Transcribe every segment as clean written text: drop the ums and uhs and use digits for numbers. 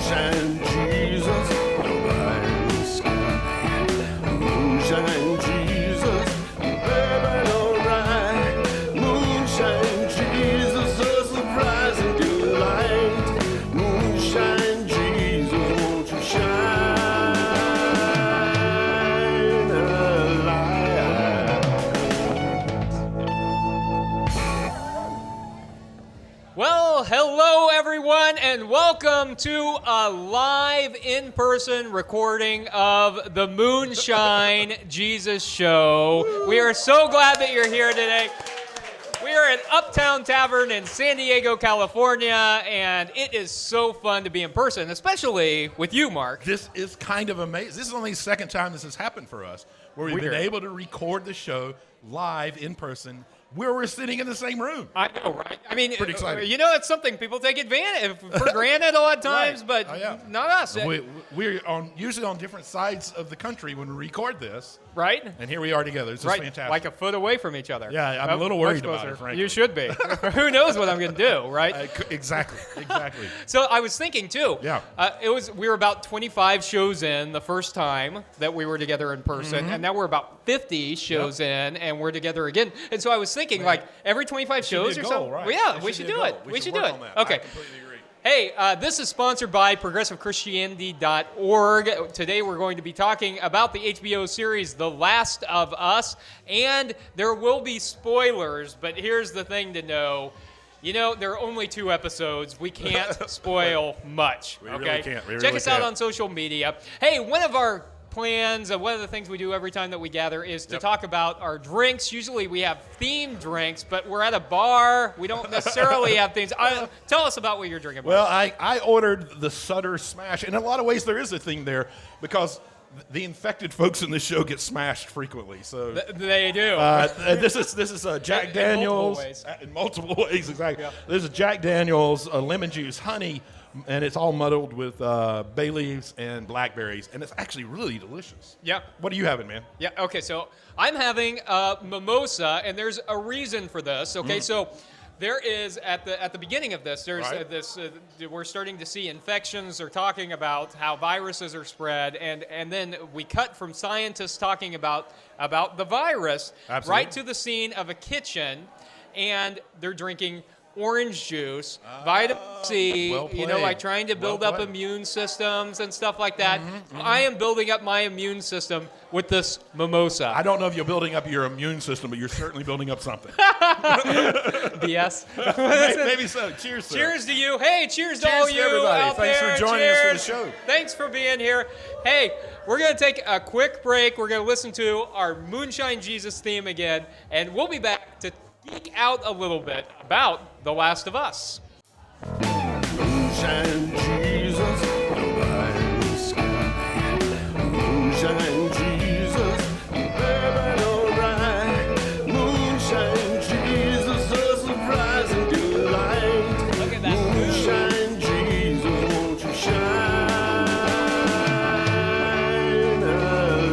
Moonshine Jesus, nobody's sky. Moonshine Jesus, baby, alright. Moonshine Jesus, a surprising delight. Moonshine Jesus, won't you shine a light? Well, hello everyone, and welcome to a live in-person recording of the Moonshine Jesus Show. We are so glad that you're here today. We are at Uptown Tavern in San Diego, California, and it is so fun to be in person, especially with you, Mark. This is kind of amazing. This is only the second time this has happened for us, where we've been able to record the show live in person, where we're sitting in the same room. I know, right? I mean, Pretty exciting. You know, it's something people take advantage for granted a lot of times, Right. but not us. We're usually on different sides of the country when we record this, Right? and here we are together. This is fantastic. Like a foot away from each other. Yeah, I'm a little much worried about closer. it, frankly. You should be. Who knows what I'm going to do, right? Exactly. So I was thinking too. Yeah. We were about 25 shows in the first time that we were together in person, and now we're about 50 shows in, and we're together again. And so I was thinking, like every 25 shows or so. Right. Well, yeah, That we should be a do goal. it. We should do work it. on that. Okay. I completely agree. Hey, this is sponsored by ProgressiveChristianity.org. Today we're going to be talking about the HBO series The Last of Us, and there will be spoilers, but here's the thing to know. You know, there are only 2 episodes. We can't spoil much. We okay? really can't. Check us out on social media. Hey, one of our plans, one of the things we do every time that we gather is to talk about our drinks. Usually we have themed drinks, but we're at a bar. We don't necessarily have themes. Tell us about what you're drinking. Well, I ordered the Sutter Smash. In a lot of ways, there is a thing there because the infected folks in this show get smashed frequently. So They do. this is Jack Daniels in multiple ways. in multiple ways, exactly. Yeah. This is Jack Daniels lemon juice, honey, and it's all muddled with bay leaves and blackberries, and it's actually really delicious. Yeah. What are you having, man? Yeah, okay, so I'm having a mimosa, and there's a reason for this, okay? So there is, at the beginning of this, there's Right. we're starting to see infections. They're talking about how viruses are spread, and then we cut from scientists talking about the virus Absolutely. right to the scene of a kitchen, and they're drinking orange juice, vitamin C, well you know, played. like trying to build Well up played. immune systems and stuff like that. I am building up my immune system with this mimosa. I don't know if you're building up your immune system, but you're certainly building up something. BS. Maybe so. Cheers, sir. Cheers to you. Hey, cheers to Cheers all to you everybody. out Thanks there. for joining us for the Cheers. show. Thanks for being here. Hey, we're going to take a quick break. We're going to listen to our Moonshine Jesus theme again, and we'll be back to geek out a little bit about The Last of Us. Moonshine Jesus, nobody's sky. Moonshine Jesus, baby, alright. Moonshine Jesus, a surprising delight. Look at that moon. Moonshine Jesus, won't you shine a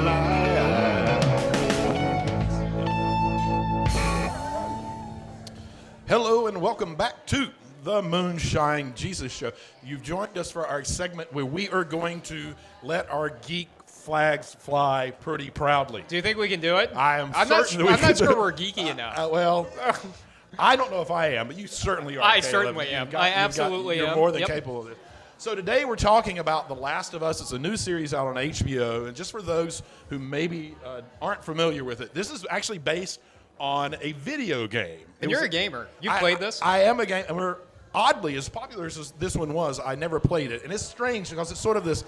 light? Hello and welcome back to the Moonshine Jesus Show. You've joined us for our segment where we are going to let our geek flags fly pretty proudly. Do you think we can do it? I'm not, certain that we I'm can not do sure it. we're geeky enough. Well, I don't know if I am, but you certainly are. I Caleb. certainly am. I absolutely you're am. more than Yep. capable of it. So today we're talking about The Last of Us. It's a new series out on HBO, and just for those who maybe aren't familiar with it, this is actually based on a video game. And you're a gamer. You've played this? I am a game, and we're oddly as popular as this one was. I never played it, and it's strange because it's sort of this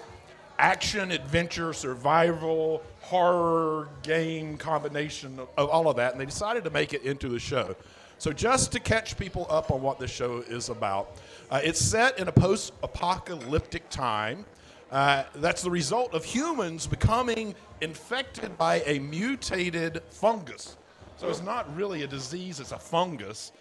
action, adventure, survival, horror game combination of all of that, and they decided to make it into the show. So just to catch people up on what the show is about, it's set in a post-apocalyptic time. That's the result of humans becoming infected by a mutated fungus. So it's not really a disease, it's a fungus.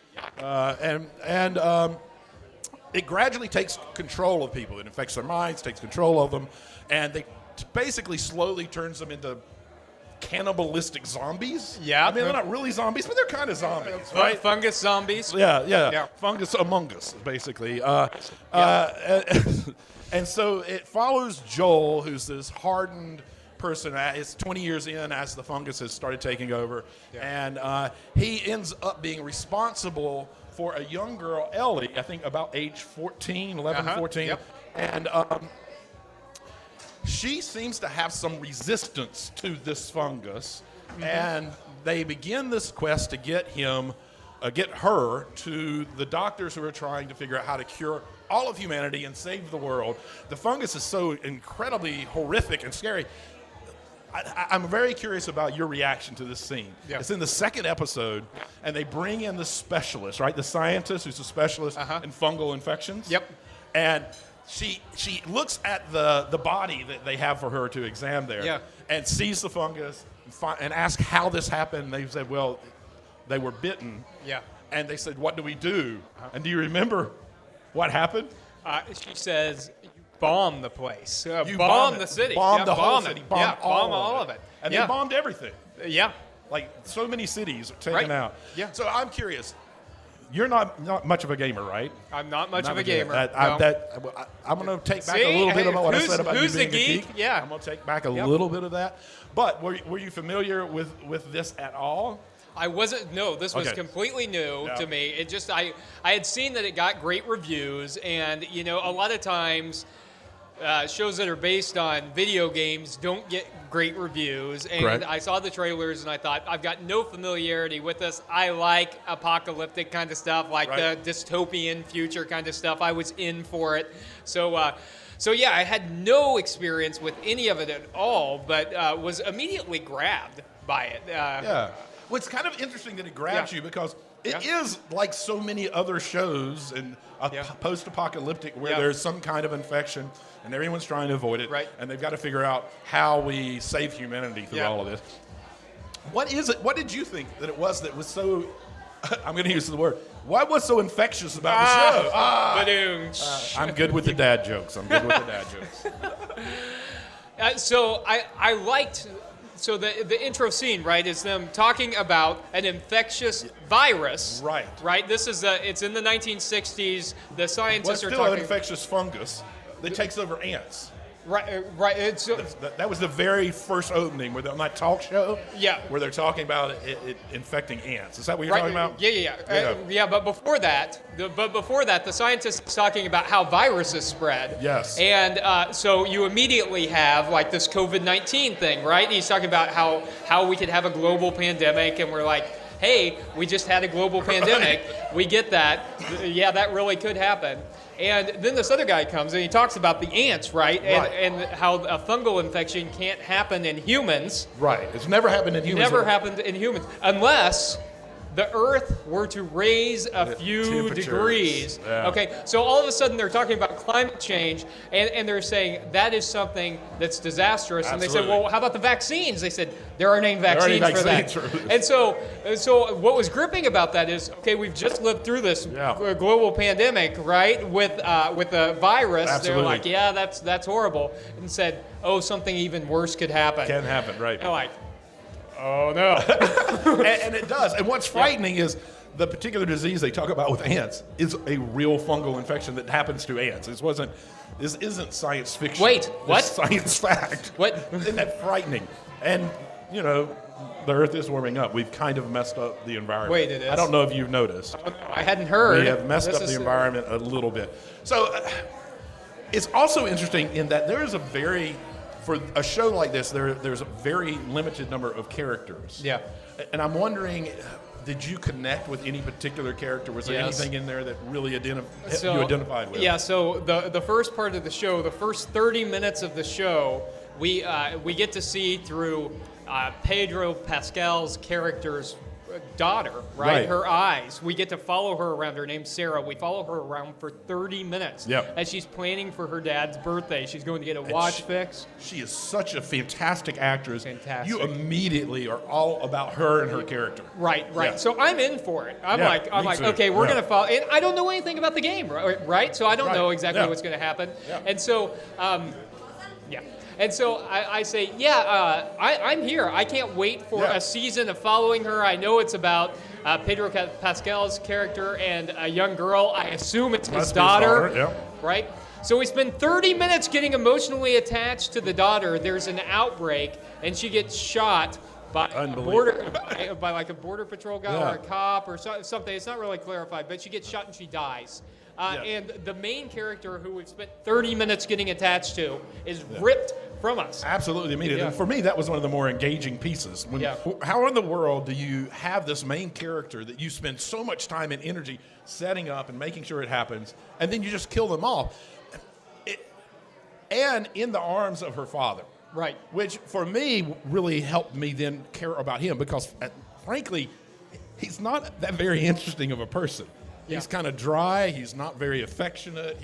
It gradually takes control of people. It infects their minds, takes control of them, and they basically slowly turns them into cannibalistic zombies. Yeah. I mean, they're not really zombies, but they're kind of zombies, right? Fungus zombies. Yeah. Fungus among us, basically. And so it follows Joel, who's this hardened person. It's 20 years in as the fungus has started taking over. And he ends up being responsible for a young girl, Ellie, I think about age 14, 11, 14. Yep. And she seems to have some resistance to this fungus. And they begin this quest to get her to the doctors who are trying to figure out how to cure all of humanity and save the world. The fungus is so incredibly horrific and scary. I'm very curious about your reaction to this scene. Yeah. It's in the second episode, and they bring in the specialist, right? The scientist who's a specialist in fungal infections. Yep. And she looks at the body that they have for her to examine there, and sees the fungus and asks how this happened. They said, well, they were bitten. Yeah. And they said, what do we do? And do you remember what happened? She says, you bomb the place. You bomb the city. Bomb the whole city. Bomb all of it. And they bombed everything. Yeah. Like so many cities are taken out. Yeah. So I'm curious. You're not much of a gamer, right? I'm not much of a gamer. I'm going to take back a little bit of what I said about you being a geek. Yeah. I'm going to take back a little bit of that. But were you familiar with this at all? I wasn't. No, this was completely new to me. It just I had seen that it got great reviews, and a lot of times shows that are based on video games don't get great reviews. And Correct. I saw the trailers, and I thought, I've got no familiarity with this. I like apocalyptic kind of stuff, like the dystopian future kind of stuff. I was in for it. So yeah, I had no experience with any of it at all, but was immediately grabbed by it. Well, it's kind of interesting that it grabs you because it is like so many other shows and post-apocalyptic where there's some kind of infection and everyone's trying to avoid it. Right. And they've got to figure out how we save humanity through all of this. What is it? What did you think that it was that was so, I'm going to use the word, what was so infectious about the show? I'm good with the dad jokes. So I liked... So the intro scene, right, is them talking about an infectious virus. Right. This is it's in the 1960s. The scientists are still talking. An infectious fungus that takes over ants. Right. That was the very first opening on that talk show. Yeah. Where they're talking about it infecting ants. Is that what you're talking about? Yeah. But before that, the scientist is talking about how viruses spread. Yes. And so you immediately have like this COVID-19 thing, right? He's talking about how we could have a global pandemic, and we're like, hey, we just had a global pandemic. We get that. Yeah, that really could happen. And then this other guy comes and he talks about the ants, right? And how a fungal infection can't happen in humans. Right. It's never happened in humans. Never happened in humans. Unless the Earth were to raise a few degrees. Yeah. Okay, so all of a sudden they're talking about climate change, and they're saying that is something that's disastrous. Absolutely. And they said, well, how about the vaccines? They said, there aren't any vaccines for that. And so what was gripping about that is, okay, we've just lived through this global pandemic, right, with a virus. Absolutely. They're like, yeah, that's horrible. And said, oh, something even worse could happen. Can happen, right. They're like, oh, no. and it does. And what's frightening is the particular disease they talk about with ants is a real fungal infection that happens to ants. This isn't science fiction. Wait, what? It's science fact. What? Isn't that frightening? And, the Earth is warming up. We've kind of messed up the environment. Wait, it is? I don't know if you've noticed. I hadn't heard. We have messed up the environment a little bit. So it's also interesting in that there is for a show like this, there's a very limited number of characters. Yeah. And I'm wondering, did you connect with any particular character? Was there anything in there that really you identified with? Yeah, so the first part of the show, the first 30 minutes of the show, we get to see through Pedro Pascal's character's daughter, right? Her eyes. We get to follow her around. Her name's Sarah. We follow her around for 30 minutes as she's planning for her dad's birthday. She's going to get a watch fix. She is such a fantastic actress. Fantastic. You immediately are all about her and her character. Right. Yeah. So I'm in for it. I'm like, okay, we're going to follow. And I don't know anything about the game, right? So I don't know exactly what's going to happen. Yeah. And so, And so I say, I'm here. I can't wait for a season of following her. I know it's about Pedro Pascal's character and a young girl. I assume it's his daughter, right? So we spend 30 minutes getting emotionally attached to the daughter. There's an outbreak, and she gets shot by like a border patrol guy or a cop or something. It's not really clarified, but she gets shot and she dies. And the main character, who we've spent 30 minutes getting attached to, is ripped from us. Absolutely immediate. And for me, that was one of the more engaging pieces. How in the world do you have this main character that you spend so much time and energy setting up and making sure it happens, and then you just kill them off? And in the arms of her father. Right. Which, for me, really helped me then care about him because, frankly, he's not that very interesting of a person. Yeah. He's kind of dry. He's not very affectionate.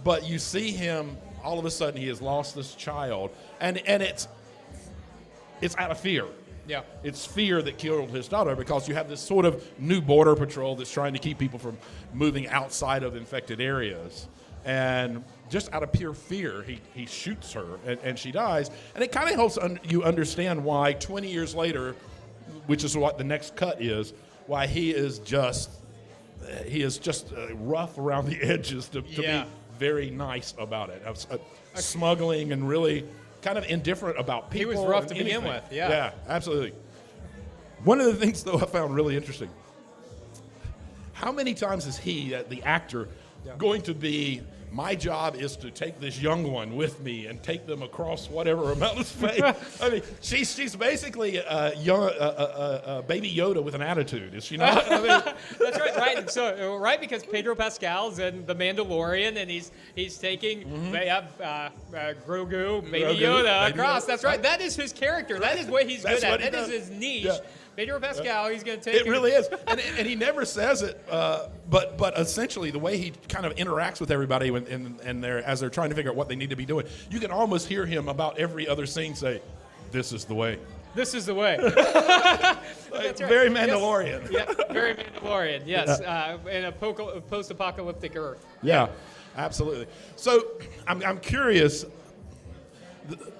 But you see him, all of a sudden he has lost this child. And it's out of fear. Yeah. It's fear that killed his daughter because you have this sort of new border patrol that's trying to keep people from moving outside of infected areas. And just out of pure fear, he shoots her, and she dies. And it kind of helps you understand why 20 years later, which is what the next cut is, why he is just rough around the edges to be very nice about it. Smuggling and really kind of indifferent about people. He was rough to begin with, Yeah, absolutely. One of the things, though, I found really interesting, how many times is he, the actor, going to be, my job is to take this young one with me and take them across whatever amount of space. I mean, she's basically a baby Yoda with an attitude, is she not? I mean, that's right. So because Pedro Pascal's in The Mandalorian, and he's taking Grogu, baby Yoda across. That's right. That is his character. That is what he's good at. That is his niche. Yeah. Pedro Pascal, he's going to take it. It really is. And he never says it, but essentially the way he kind of interacts with everybody as they're trying to figure out what they need to be doing, you can almost hear him about every other scene say, "This is the way. This is the way." That's right. Very Mandalorian. Yes. Yeah, very Mandalorian, yes. In a post-apocalyptic Earth. Yeah, absolutely. So I'm curious,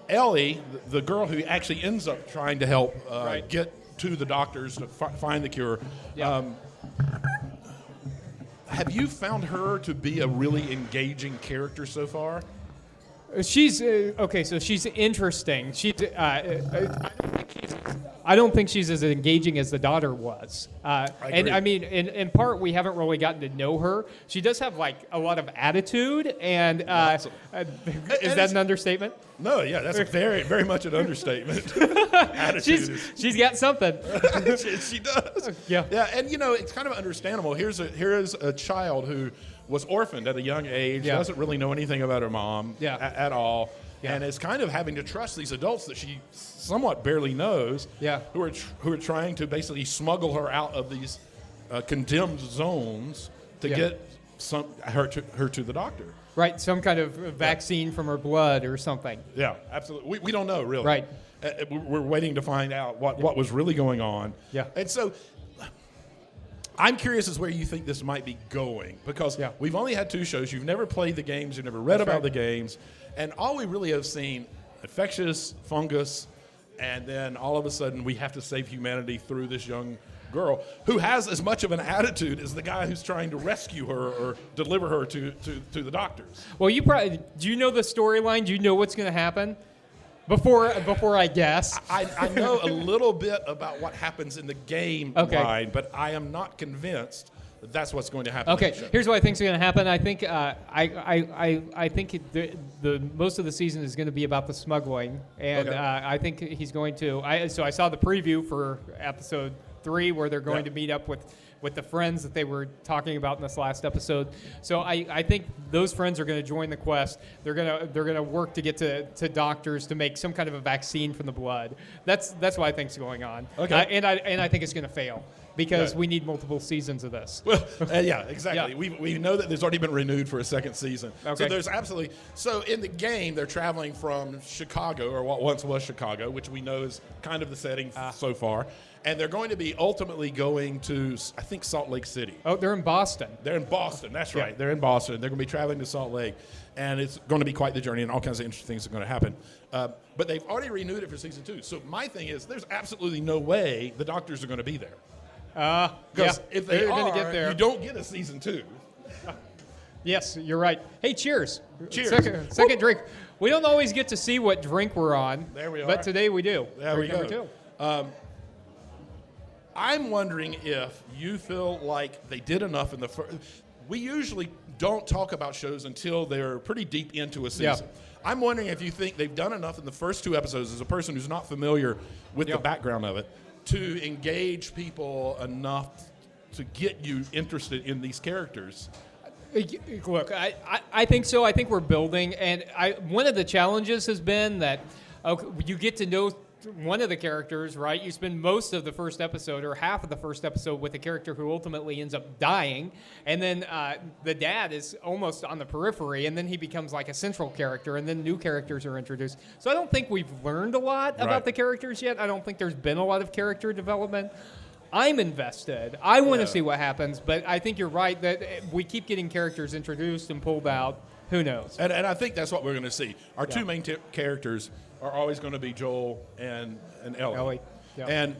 Ellie, the girl who actually ends up trying to help get to the doctors to find the cure. Yeah. Have you found her to be a really engaging character so far? She's okay. So she's interesting. I don't think she's as engaging as the daughter was. And I mean, in part, we haven't really gotten to know her. She does have like a lot of attitude, and is that an understatement? No, yeah, that's very, very much an understatement. Attitude. She's got something. she does. Yeah, and it's kind of understandable. Here is a child who was orphaned at a young age, doesn't really know anything about her mom at all, and is kind of having to trust these adults that she somewhat barely knows, who are trying to basically smuggle her out of these condemned zones to get her to the doctor. Right, some kind of vaccine from her blood or something. Yeah, absolutely. We don't know, really. Right. We're waiting to find out what was really going on. Yeah. And so I'm curious as where you think this might be going, because we've only had 2 shows. You've never played the games. You've never read about the games. And all we really have seen, infectious fungus, and then all of a sudden we have to save humanity through this young girl who has as much of an attitude as the guy who's trying to rescue her or deliver her to the doctors. Well, do you know the storyline? Do you know what's going to happen? Before I guess. I know a little bit about what happens in the game line, but I am not convinced that that's what's going to happen. Okay, here's what I think is going to happen. I think I think the most of the season is going to be about the smuggling, and I think he's going to. So I saw the preview for episode 3 where they're going to meet up with the friends that they were talking about in this last episode. So I think those friends are going to join the quest. They're gonna work to get to doctors to make some kind of a vaccine from the blood. That's what I think is going on. Okay. And I think it's going to fail because we need multiple seasons of this. Well, yeah, exactly. Yeah. We know that there's already been renewed for a second season. Okay. So there's absolutely. So in the game, they're traveling from Chicago, or what once was Chicago, which we know is kind of the setting so far. And they're going to be ultimately going to, I think, Salt Lake City. Oh, they're in Boston. They're in Boston. That's right. Yeah. They're in Boston. They're going to be traveling to Salt Lake. And it's going to be quite the journey, and all kinds of interesting things are going to happen. But they've already renewed it for season 2. So my thing is, there's absolutely no way the doctors are going to be there. Because if they're going to get there, you don't get a season 2. Yes, you're right. Hey, cheers. Cheers. Second drink. We don't always get to see what drink we're on. There we are. But today we do. There we Drink go. number 2. I'm wondering if you feel like they did enough in the first. We usually don't talk about shows until they're pretty deep into a season. Yeah. I'm wondering if you think they've done enough in the first 2 episodes, as a person who's not familiar with the background of it, to engage people enough to get you interested in these characters. Look, I think so. I think we're building. And one of the challenges has been that you get to know one of the characters, right? You spend most of the first episode or half of the first episode with a character who ultimately ends up dying. And then the dad is almost on the periphery, and then he becomes like a central character, and then new characters are introduced. So I don't think we've learned a lot about the characters yet. I don't think there's been a lot of character development. I'm invested. I want to see what happens, but I think you're right that we keep getting characters introduced and pulled out. Who knows? And I think that's what we're going to see. Our 2 main characters are always going to be Joel and Ellie. Yeah. And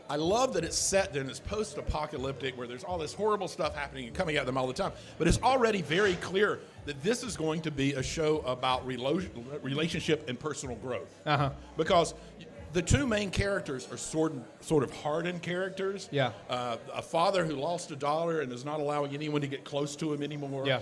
I love that it's set in this post-apocalyptic where there's all this horrible stuff happening and coming at them all the time. But it's already very clear that this is going to be a show about relationship and personal growth. Because the 2 main characters are sort of hardened characters. Yeah. A father who lost a daughter and is not allowing anyone to get close to him anymore. Yeah.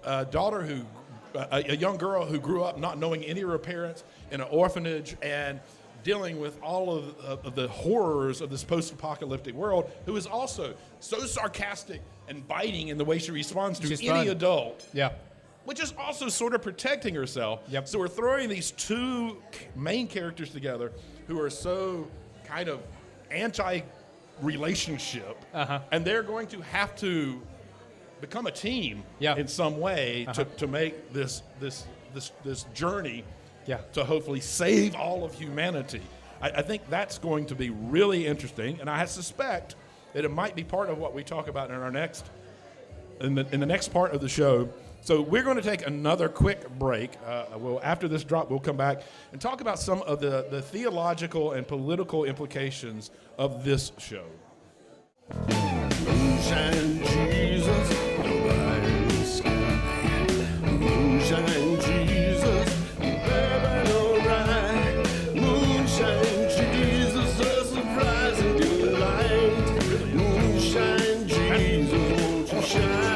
A daughter who, a young girl who grew up not knowing any of her parents in an orphanage and dealing with all of the horrors of this post-apocalyptic world, who is also so sarcastic and biting in the way she responds to any adult. Yeah. Which is also sort of protecting herself. Yep. So we're throwing these 2 main characters together who are so kind of anti-relationship, and they're going to have to become a team in some way to make this journey to hopefully save all of humanity. I think that's going to be really interesting, and I suspect that it might be part of what we talk about in our in the next part of the show. So we're going to take another quick break. After this drop, we'll come back and talk about some of the theological and political implications of this show. Moonshine Jesus, nobody in the sky. Moonshine Jesus, baby, alright. Moonshine Jesus, a surprising delight. Moonshine Jesus, won't you shine?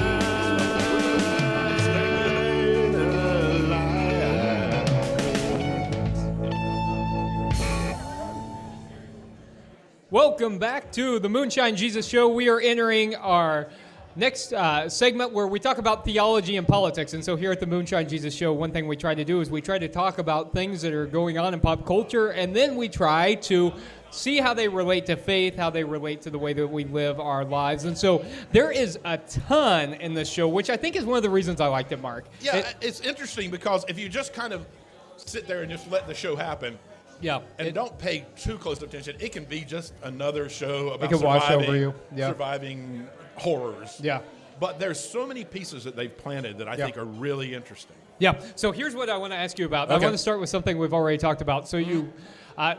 Welcome back to the Moonshine Jesus Show. We are entering our next segment where we talk about theology and politics. And so here at the Moonshine Jesus Show, one thing we try to do is we try to talk about things that are going on in pop culture, and then we try to see how they relate to faith, how they relate to the way that we live our lives. And so there is a ton in this show, which I think is one of the reasons I liked it, Mark. Yeah, it's interesting because if you just kind of sit there and just let the show happen, and don't pay too close attention, it can be just another show about surviving horrors. Yeah. But there's so many pieces that they've planted that I think are really interesting. Yeah. So here's what I want to ask you about. I want to start with something we've already talked about. So you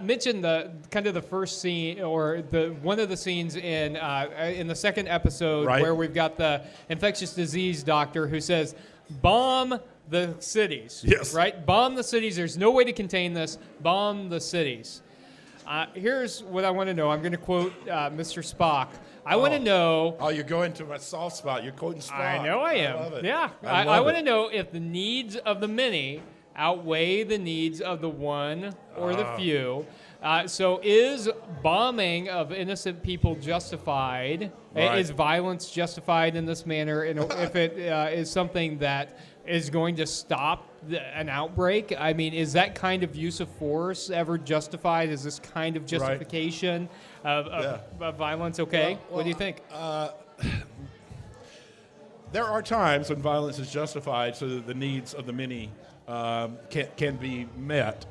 mentioned the first scene, or one of the scenes in the second episode, where we've got the infectious disease doctor who says, "Bomb the cities." Yes. Right? Bomb the cities. There's no way to contain this. Bomb the cities. Here's what I want to know. I'm going to quote Mr. Spock. I want to know... Oh, you're going to my soft spot. You're quoting Spock. I know I am. I love it. Yeah. I want to know if the needs of the many outweigh the needs of the one or the few. So is bombing of innocent people justified? Right. Is violence justified in this manner? And if it is something that is going to stop an outbreak? I mean, is that kind of use of force ever justified? Is this kind of justification of violence okay? Well, what do you think? There are times when violence is justified so that the needs of the many can be met.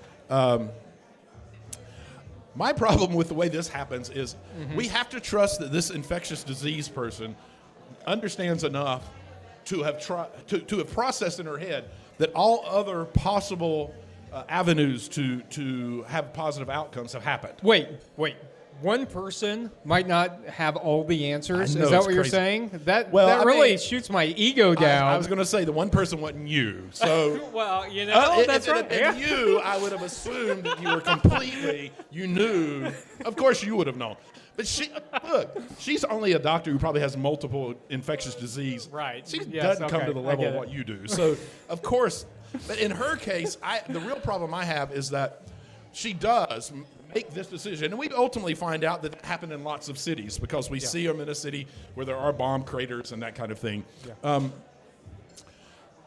My problem with the way this happens is we have to trust that this infectious disease person understands enough to have to have processed in her head that all other possible avenues to have positive outcomes have happened. Wait. One person might not have all the answers. I know, Is that it's what you're crazy. saying? That I really mean, shoots my ego down. I was going to say the one person wasn't you. So well, you know, that's right. And you, I would have assumed that you were completely, you knew. Of course, you would have known. But she's only a doctor who probably has multiple infectious disease. Right. She Yes, doesn't come okay. to the I level get of it. what you do. So, of course, but in her case, the real problem I have is that she does make this decision. And we ultimately find out that it happened in lots of cities because we see them in a city where there are bomb craters and that kind of thing. Yeah.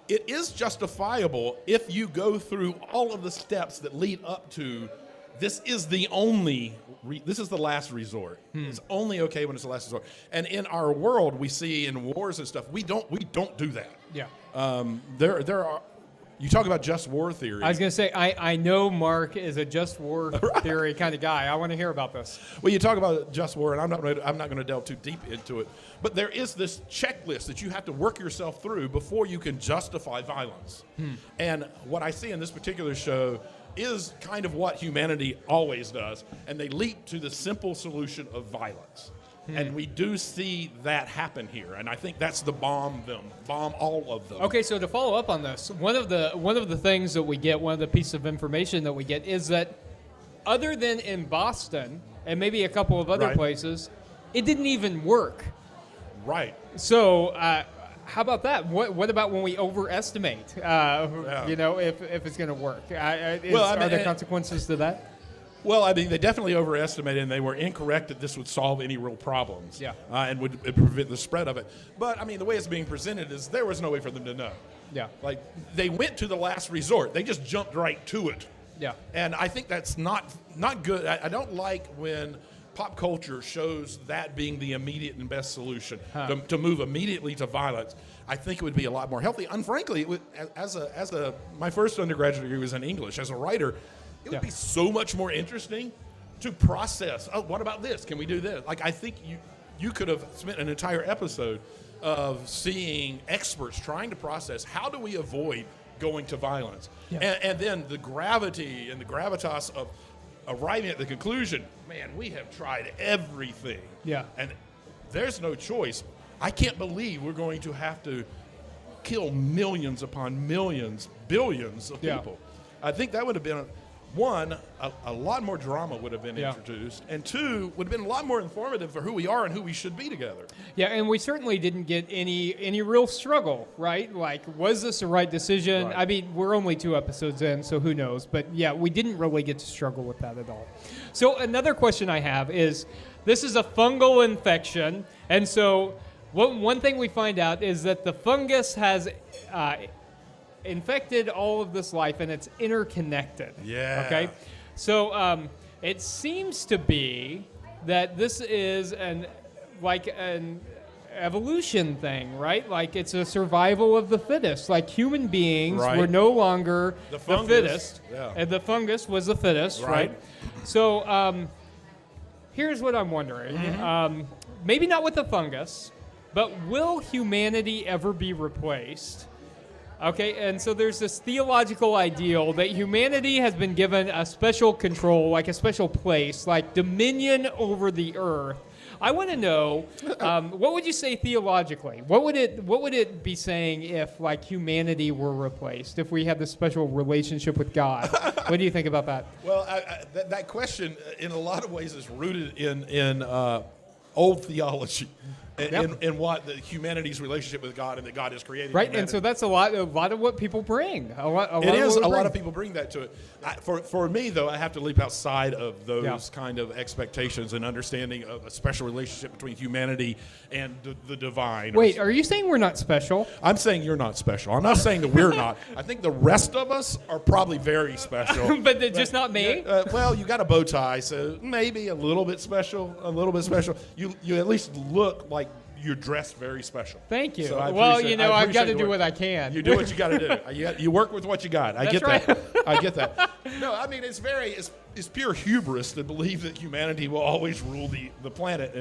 It is justifiable if you go through all of the steps that lead up to this is the only, this is the last resort. It's only okay when it's the last resort. And in our world, we see in wars and stuff, we don't do that. Yeah. There are, you talk about just war theory. I was going to say, I know Mark is a just war theory kind of guy. I want to hear about this. Well, you talk about just war, and I'm not going to delve too deep into it. But there is this checklist that you have to work yourself through before you can justify violence. And what I see in this particular show is kind of what humanity always does, and they leap to the simple solution of violence. And we do see that happen here, and I think that's the bomb all of them. Okay, so to follow up on this, one of the things that we get, one of the pieces of information that we get is that other than in Boston and maybe a couple of other places, it didn't even work. Right. So how about that? What about when we overestimate, you know, if it's going to work? Are there consequences to that? Well, I mean, they definitely overestimated, and they were incorrect that this would solve any real problems. Yeah. And would prevent the spread of it. But, I mean, the way it's being presented is there was no way for them to know. Yeah. Like, they went to the last resort. They just jumped right to it. Yeah. And I think that's not good. I don't like when pop culture shows that being the immediate and best solution, to move immediately to violence. I think it would be a lot more healthy. And frankly, it would, my first undergraduate degree was in English. As a writer, it would be so much more interesting to process. Oh, what about this? Can we do this? Like, I think you could have spent an entire episode of seeing experts trying to process how do we avoid going to violence. Yeah. And then the gravity and the gravitas of arriving at the conclusion, man, we have tried everything. Yeah. And there's no choice. I can't believe we're going to have to kill millions upon millions, billions of people. I think that would have been a lot more drama would have been introduced, and two, would have been a lot more informative for who we are and who we should be together. Yeah, and we certainly didn't get any real struggle, right? Like, was this the right decision? Right. I mean, we're only 2 episodes in, so who knows? But yeah, we didn't really get to struggle with that at all. So another question I have is, this is a fungal infection, and so one thing we find out is that the fungus has infected all of this life, and it's interconnected. Yeah. Okay. So it seems to be that this is an evolution thing, right? Like, it's a survival of the fittest. Like, human beings were no longer the fittest, and the fungus was the fittest, right? So here's what I'm wondering. Maybe not with the fungus, but will humanity ever be replaced? Okay, and so there's this theological ideal that humanity has been given a special control, like a special place, like dominion over the earth. I want to know, what would you say theologically? What would it be saying if, like, humanity were replaced, if we had this special relationship with God? What do you think about that? Well, that question, in a lot of ways, is rooted in old theology. In what the humanity's relationship with God and that God has created. Right, humanity. and so that's a lot of what people bring. A lot of people bring that to it. For me, though, I have to leap outside of those kind of expectations and understanding of a special relationship between humanity and the divine. Wait, are you saying we're not special? I'm saying you're not special. I'm not saying that we're not. I think the rest of us are probably very special. but just not me? Well, you got a bow tie, so maybe a little bit special. You at least look like you're dressed very special. Thank you. So I well, appreciate- you know, I I've got to appreciate the do work. what I can. You do what you got to do. You work with what you got. I That's get right. that. I get that. No, I mean it's pure hubris to believe that humanity will always rule the planet.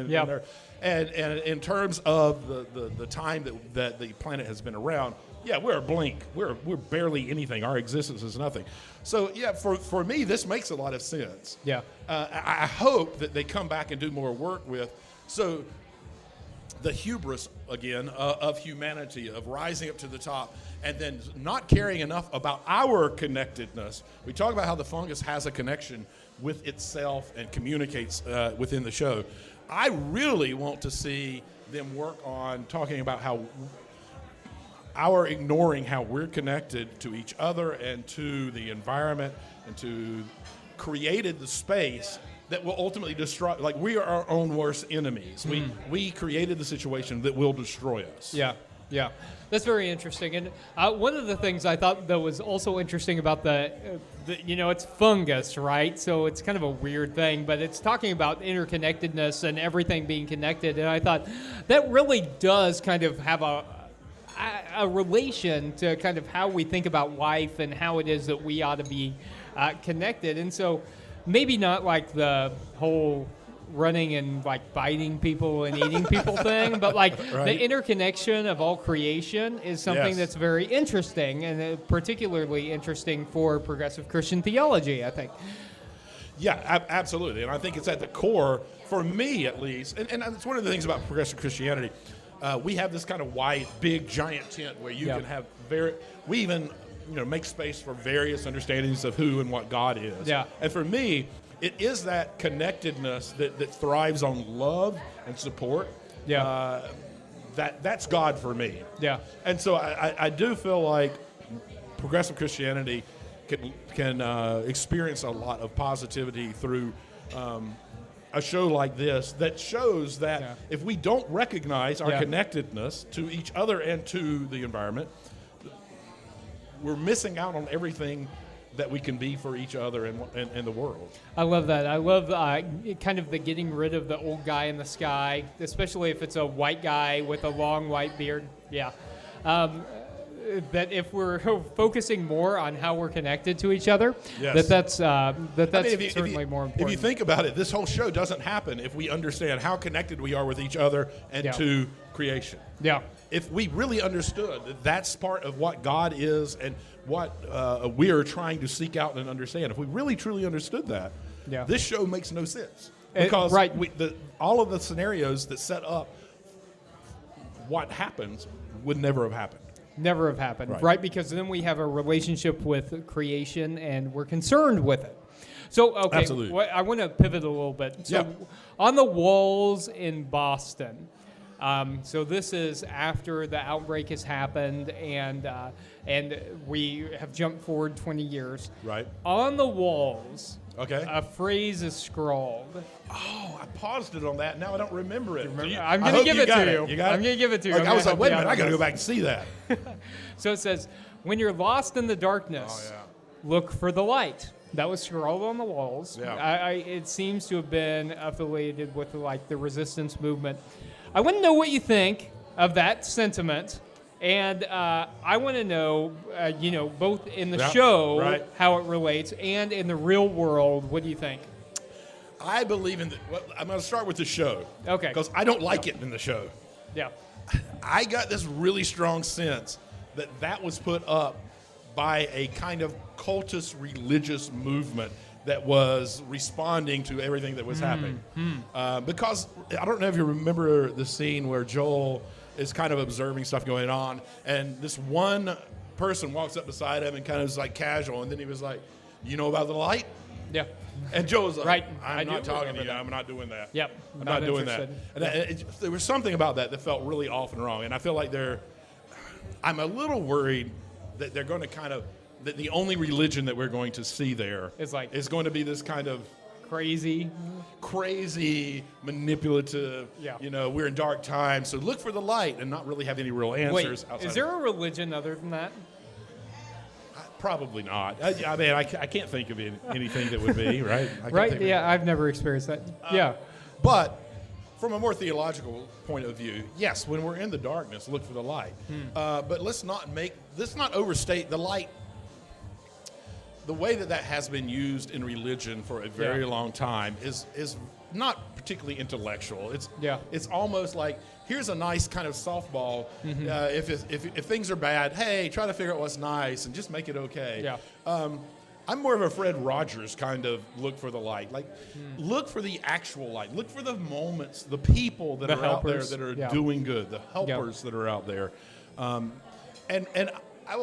And in terms of the time that the planet has been around, yeah, we're a blink. We're barely anything. Our existence is nothing. So yeah, for me, this makes a lot of sense. Yeah. I hope that they come back and do more work with. So the hubris, again, of humanity, of rising up to the top, and then not caring enough about our connectedness. We talk about how the fungus has a connection with itself and communicates within the show. I really want to see them work on talking about how our ignoring how we're connected to each other and to the environment and to created the space that will ultimately destroy. Like, we are our own worst enemies. We created the situation that will destroy us. Yeah, that's very interesting. And one of the things I thought that was also interesting about the it's fungus, right? So it's kind of a weird thing, but it's talking about interconnectedness and everything being connected. And I thought that really does kind of have a relation to kind of how we think about life and how it is that we ought to be connected. And so maybe not like the whole running and like biting people and eating people thing, but like Right. the interconnection of all creation is something Yes. that's very interesting, and particularly interesting for progressive Christian theology, I think. Yeah, absolutely. And I think it's at the core, for me at least, and it's one of the things about progressive Christianity. We have this kind of wide, big, giant tent where you can have we even make space for various understandings of who and what God is. Yeah. And for me, it is that connectedness that thrives on love and support. Yeah. That's God for me. Yeah. And so I do feel like progressive Christianity can experience a lot of positivity through a show like this that shows that if we don't recognize our connectedness to each other and to the environment, we're missing out on everything that we can be for each other and the world. I love that. I love kind of the getting rid of the old guy in the sky, especially if it's a white guy with a long white beard. Yeah. That if we're focusing more on how we're connected to each other, Yes. that's If certainly more important. If you think about it, this whole show doesn't happen if we understand how connected we are with each other and to creation. Yeah. If we really understood that that's part of what God is and what we are trying to seek out and understand, if we really truly understood that, this show makes no sense. Because all of the scenarios that set up what happens would never have happened. Never have happened, right? Because then we have a relationship with creation and we're concerned with it. So, okay, Absolutely. I want to pivot a little bit. So, on the walls in Boston, so this is after the outbreak has happened, and we have jumped forward 20 years. Right. On the walls, Okay. a phrase is scrawled. Oh, I paused it on that. Now I don't remember it. I'm going to give it to you. You got it? I'm going to give it to you. Like, I was like, wait a minute, I got to go back and see that. So it says, when you're lost in the darkness, look for the light. That was scrawled on the walls. Yeah. It seems to have been affiliated with like the resistance movement. I want to know what you think of that sentiment, and I want to know, both in the show how it relates, and in the real world, what do you think? I believe in I'm going to start with the show. Okay. Because I don't like it in the show. Yeah. I got this really strong sense that was put up by a kind of cultist religious movement that was responding to everything that was happening. Because I don't know if you remember the scene where Joel is kind of observing stuff going on, and this one person walks up beside him and kind of is like casual, and then he was like, "You know about the light?" Yeah. And Joe was like, Right. I'm not talking to you. I'm not doing that. Yep. I'm not doing interested. that. And there was something about that felt really off and wrong. And I feel like I'm a little worried that they're going to kind of, that the only religion that we're going to see there is going to be this kind of crazy, manipulative, we're in dark times, so look for the light, and not really have any real answers. Wait, is there a religion other than that? Probably not. I mean, I can't think of anything that would be, right? Right, I've never experienced that. But from a more theological point of view, yes, when we're in the darkness, look for the light. But let's not overstate the light. The way that has been used in religion for a very long time is not particularly intellectual. It's almost like, here's a nice kind of softball. If things are bad, hey, try to figure out what's nice and just make it okay. I'm more of a Fred Rogers kind of look for the light. Like, look for the actual light. Look for the moments, the people that are out there that are doing good, the helpers that are out there. And I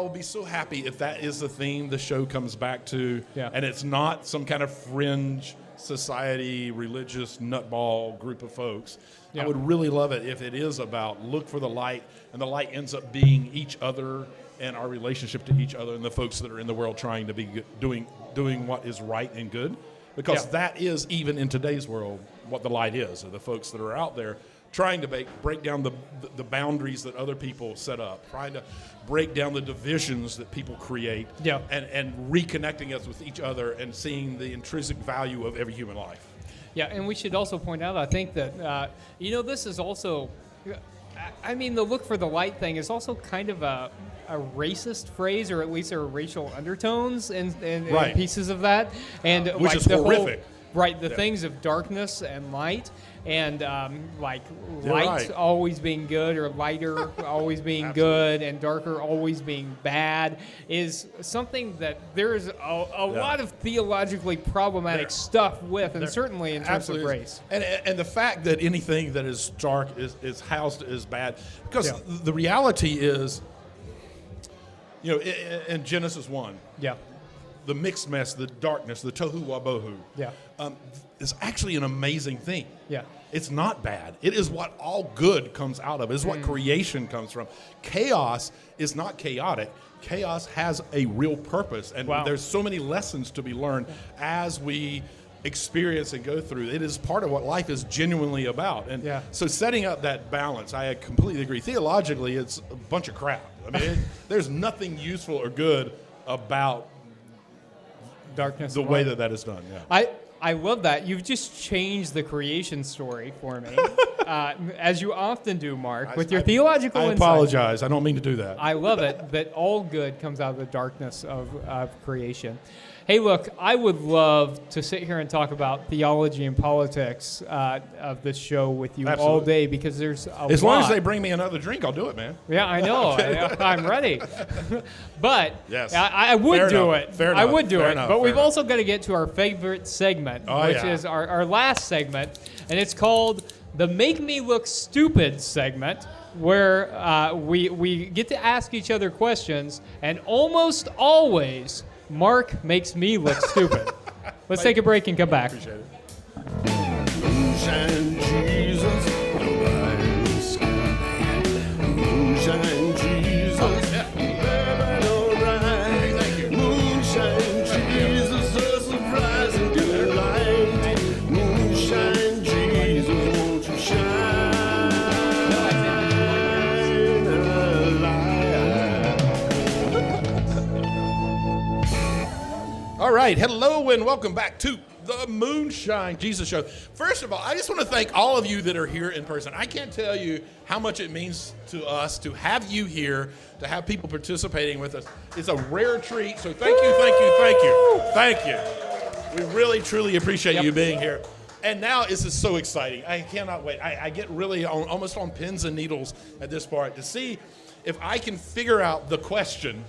will be so happy if that is the theme the show comes back to, and it's not some kind of fringe society, religious nutball group of folks. I would really love it if it is about look for the light, and the light ends up being each other and our relationship to each other and the folks that are in the world trying to be doing what is right and good. Because that is, even in today's world, what the light is, are the folks that are out there trying to break down the boundaries that other people set up, trying to break down the divisions that people create, and reconnecting us with each other and seeing the intrinsic value of every human life. Yeah, and we should also point out, I think that, this is also, I mean, the look for the light thing is also kind of a racist phrase, or at least there are racial undertones in pieces of that. And which is horrific. The things of darkness and light, and light always being good, or lighter always being good, and darker always being bad, is something that there is a lot of theologically problematic stuff with, and certainly in terms of race. And the fact that anything that is dark is housed as bad, because the reality is, in Genesis 1, the mixed mess, the darkness, the tohu wabohu, is actually an amazing thing. It's not bad. It is what all good comes out of. It is what creation comes from. Chaos is not chaotic. Chaos has a real purpose, and there's so many lessons to be learned as we experience and go through. It is part of what life is genuinely about. And so setting up that balance, I completely agree. Theologically, it's a bunch of crap. I mean, there's nothing useful or good about darkness, the way that is done. I love that. You've just changed the creation story for me, as you often do, Mark, with your theological insight. I apologize. I don't mean to do that. I love it, that all good comes out of the darkness of creation. Hey, look, I would love to sit here and talk about theology and politics of this show with you all day, because there's a lot. As long as they bring me another drink, I'll do it, man. Yeah, I know. I'm ready. But yes. I would do it. Fair enough. I would do Fair it. enough. But we've also got to get to our favorite segment, which is our last segment, and it's called the Make Me Look Stupid segment, where we get to ask each other questions, and almost always Mark makes me look stupid. Let's take a break and come back. Appreciate it. Moonshine Jesus, nobody scared. Moonshine Jesus, baby, alright. Thank you. Moonshine Jesus, a surprise and delight. Moonshine Jesus, won't you shine a light? All right. Hello and welcome back to the Moonshine Jesus Show. First of all, I just want to thank all of you that are here in person. I can't tell you how much it means to us to have you here, to have people participating with us. It's a rare treat, so thank you, thank you, thank you. Thank you. We really, truly appreciate you being here. And now this is so exciting. I cannot wait. I get really almost on pins and needles at this part to see if I can figure out the question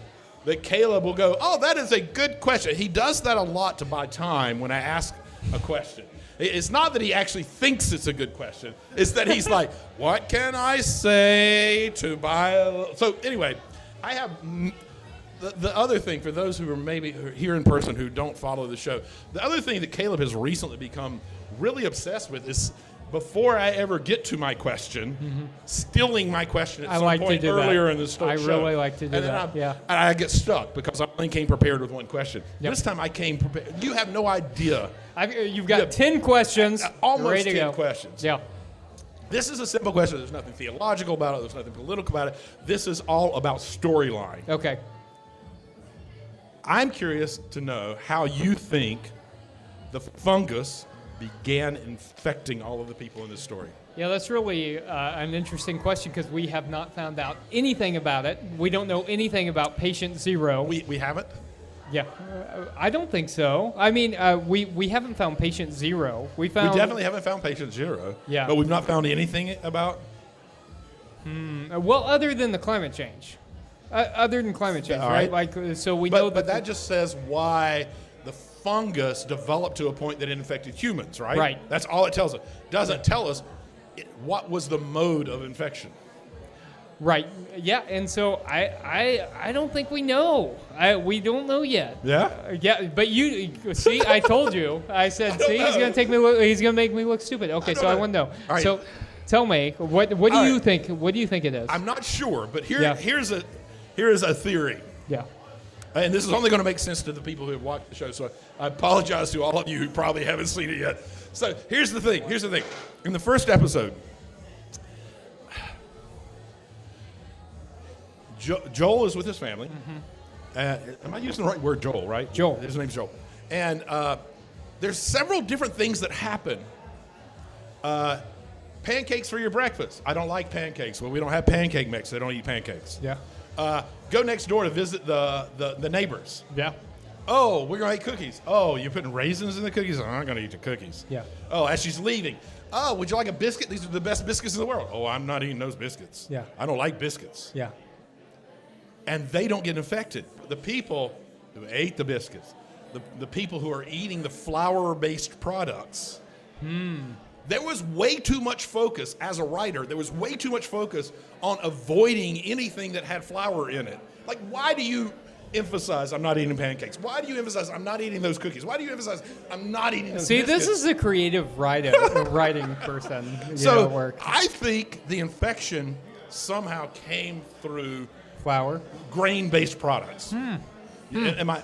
that Caleb will go, oh, that is a good question. He does that a lot to buy time when I ask a question. It's not that he actually thinks it's a good question. It's that he's like, what can I say to buy a... So anyway, I have... The other thing, for those who are maybe here in person who don't follow the show, the other thing that Caleb has recently become really obsessed with is, before I ever get to my question, stealing my question at some point earlier in the show. I really like to do that. And I get stuck because I only came prepared with one question. This time I came prepared. You have no idea. You've got 10 questions. Almost ready to 10 go. questions. Yeah. This is a simple question. There's nothing theological about it. There's nothing political about it. This is all about storyline. Okay. I'm curious to know how you think the fungus began infecting all of the people in this story? Yeah, that's really an interesting question because we have not found out anything about it. We don't know anything about patient zero. We haven't? Yeah, I don't think so. I mean, we haven't found patient zero. We definitely haven't found patient zero. Yeah. But we've not found anything about... Well, other than the climate change. Other than climate change, All right? right. Like, so we know that... But that just says why the fungus developed to a point that it infected humans, right? Right. That's all it tells us. Doesn't tell us what was the mode of infection. Right. Yeah, and so I don't think we know. We don't know yet. Yeah? Yeah, but you see, I told you. I said, see, he's gonna he's gonna make me look stupid. Okay, so I want to know. All right. So, tell me, what do All you right. think? What do you think it is? I'm not sure, but Yeah. here's a theory. Yeah. And this is only going to make sense to the people who have watched the show, so I apologize to all of you who probably haven't seen it yet. So here's the thing. In the first episode, Joel is with his family. Am I using the right word, Joel, right? Joel. His name's Joel. And there's several different things that happen. Pancakes for your breakfast. I don't like pancakes. Well, we don't have pancake mix. They don't eat pancakes. Yeah. Go next door to visit the neighbors. Yeah. Oh, we're going to eat cookies. Oh, you're putting raisins in the cookies? I'm not going to eat the cookies. Yeah. Oh, as she's leaving. Oh, would you like a biscuit? These are the best biscuits in the world. Oh, I'm not eating those biscuits. Yeah. I don't like biscuits. Yeah. And they don't get infected. The people who ate the biscuits, the people who are eating the flour-based products. There was way too much focus, as a writer, there was way too much focus on avoiding anything that had flour in it. Like, why do you emphasize I'm not eating pancakes? Why do you emphasize I'm not eating those cookies? Why do you emphasize I'm not eating those See, biscuits? this is a creative writing person. So Work. I think the infection somehow came through Flour. grain-based products.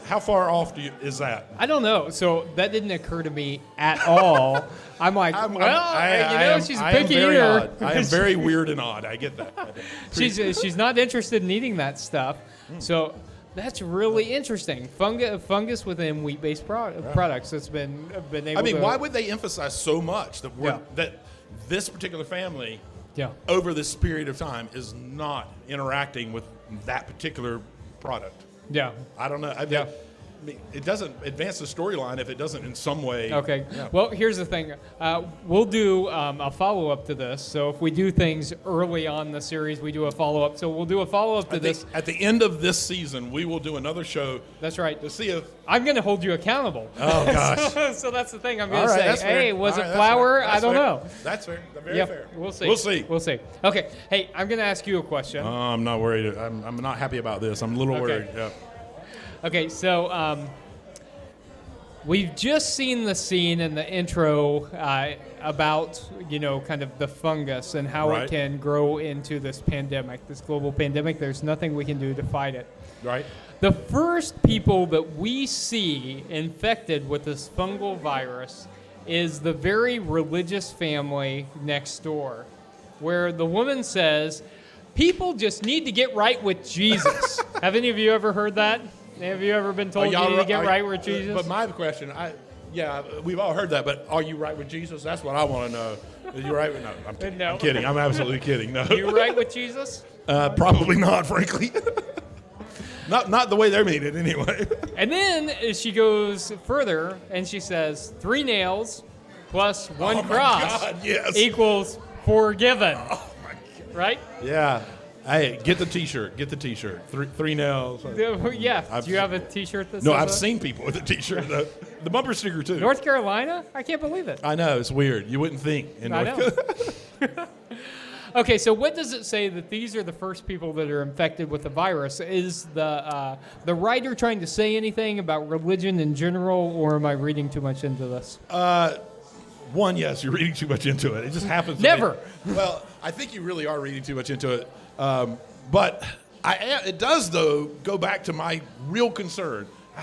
How far off is that? I don't know. So that didn't occur to me at all. I'm like, she's a picky eater. I am very weird and odd. I get that. She's not interested in eating that stuff. So that's really interesting. Fungus within wheat-based products that's been able. I mean, to, why would they emphasize so much that Yeah. that this particular family, Yeah. over this period of time, is not interacting with that particular product? Yeah. I don't know. I mean, it doesn't advance the storyline if it doesn't in some way. Okay. Yeah. Well, here's the thing. We'll do a follow-up to this. So if we do things early on in the series, we do a follow-up. So we'll do a follow-up to this. At the end of this season, we will do another show. That's right. To see if. I'm going to hold you accountable. Oh gosh. So that's the thing. I'm going All to right, say, that's fair. hey, was All it right, that's flour? fair. I don't That's know. fair. That's fair. Very Yep. fair. We'll see. We'll see. We'll see. Okay. Hey, I'm going to ask you a question. I'm not worried. I'm not happy about this. I'm a little worried. Yeah. Okay, so we've just seen the scene in the intro about, kind of the fungus and how Right. it can grow into this pandemic, this global pandemic. There's nothing we can do to fight it. Right. The first people that we see infected with this fungal virus is the very religious family next door, where the woman says, people just need to get right with Jesus. Have any of you ever heard that? Have you ever been told you need to get right with Jesus? But my question, we've all heard that, but are you right with Jesus? That's what I want to know. Are you right with no? I'm kidding. No. I'm kidding. I'm absolutely kidding. No. You right with Jesus? Probably not, frankly. not the way they're mean it anyway. And then she goes further and she says, 3 nails plus 1 Oh my cross God, yes. equals forgiven. Oh my God. Right? Yeah. Hey, get the T-shirt. Get the T-shirt. Three nails. Yeah. Do you have a T-shirt that says No, I've that? seen people with a T-shirt. The bumper sticker too. North Carolina? I can't believe it. I know, it's weird. You wouldn't think. I know. Okay, so what does it say that these are the first people that are infected with the virus? Is the writer trying to say anything about religion in general, or am I reading too much into this? One, yes, you're reading too much into it. It just happens. Never. Well, I think you really are reading too much into it. But it does, though, go back to my real concern. I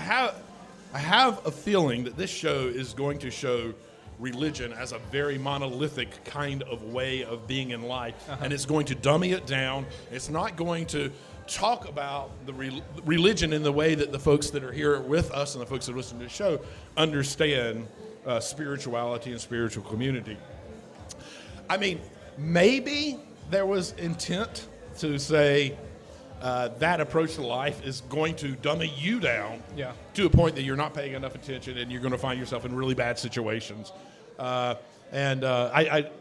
have a feeling that this show is going to show religion as a very monolithic kind of way of being in life, and it's going to dummy it down. It's not going to talk about the religion in the way that the folks that are here with us and the folks that listen to the show understand spirituality and spiritual community. I mean, maybe there was intent to say that approach to life is going to dummy you down to a point that you're not paying enough attention and you're going to find yourself in really bad situations. I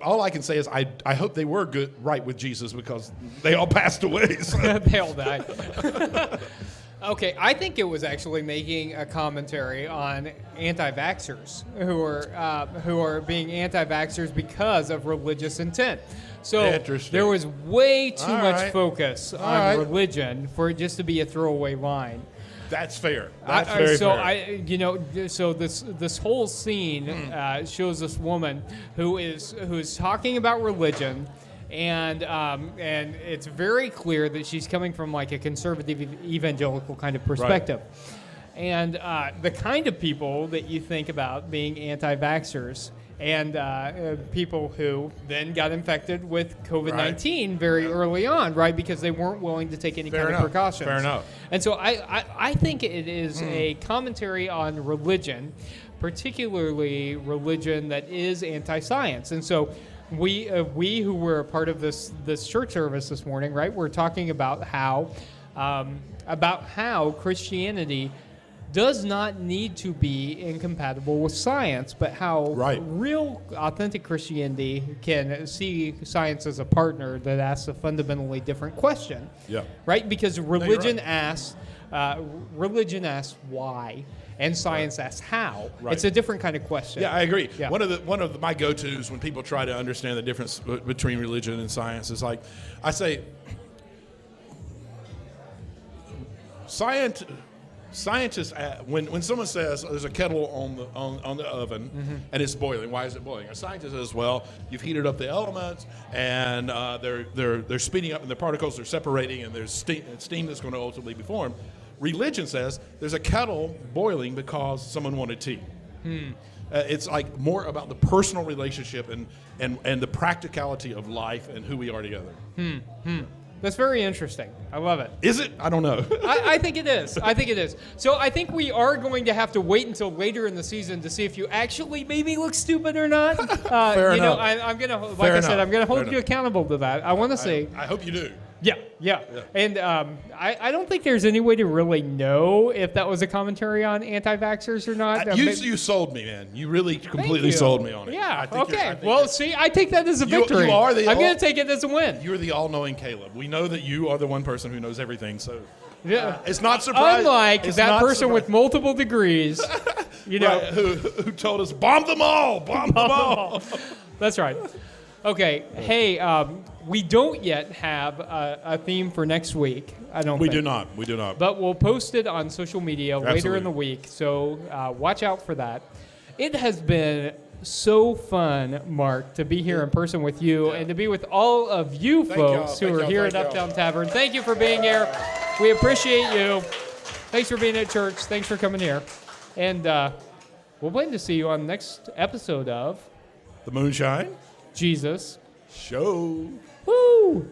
all I can say is I hope they were right with Jesus, because they all passed away. So. They all died. Okay, I think it was actually making a commentary on anti-vaxxers who are being anti-vaxxers because of religious intent. So there was way too much focus on religion for it just to be a throwaway line. That's fair. That's very fair. So this whole scene shows this woman who is talking about religion. And it's very clear that she's coming from like a conservative evangelical kind of perspective. Right. And the kind of people that you think about being anti-vaxxers and people who then got infected with COVID-19 very early on, right? Because they weren't willing to take any kind of precautions. Fair enough. And so I think it is a commentary on religion, particularly religion that is anti-science. And so we who were a part of this church service this morning, right? We're talking about how Christianity does not need to be incompatible with science, but how real, authentic Christianity can see science as a partner that asks a fundamentally different question. Yeah. Right? Because religion asks why. And science asks how. Right. It's a different kind of question. Yeah, I agree. Yeah. One of my go-tos when people try to understand the difference between religion and science is like, I say, scientists, when someone says there's a kettle on the oven and it's boiling, why is it boiling? A scientist says, well, you've heated up the elements and they're speeding up and the particles are separating and there's steam that's going to ultimately be formed. Religion says there's a kettle boiling because someone wanted tea. It's like more about the personal relationship and the practicality of life and who we are together. That's very interesting. I love it. Is it? I don't know. I think it is. So I think we are going to have to wait until later in the season to see if you actually maybe look stupid or not. Fair enough. I'm going to, like I said, I'm going to hold you accountable to that. I want to say. I hope you do. Yeah. And I don't think there's any way to really know if that was a commentary on anti-vaxxers or not. You sold me, man. You really completely sold me on it. Yeah, okay. Well, see, I take that as a victory. I'm going to take it as a win. You're the all-knowing Caleb. We know that you are the one person who knows everything, so it's not surprising. Unlike that person with multiple degrees, who told us, bomb them all. That's right. Okay, hey, we don't yet have a theme for next week, I don't think. We do not. But we'll post it on social media later in the week, so watch out for that. It has been so fun, Mark, to be here in person with you and to be with all of you folks who are here at Uptown Tavern. Thank you for being here. We appreciate you. Thanks for being at church. Thanks for coming here. And we'll plan to see you on the next episode of The Moonshine Jesus Show. Woo!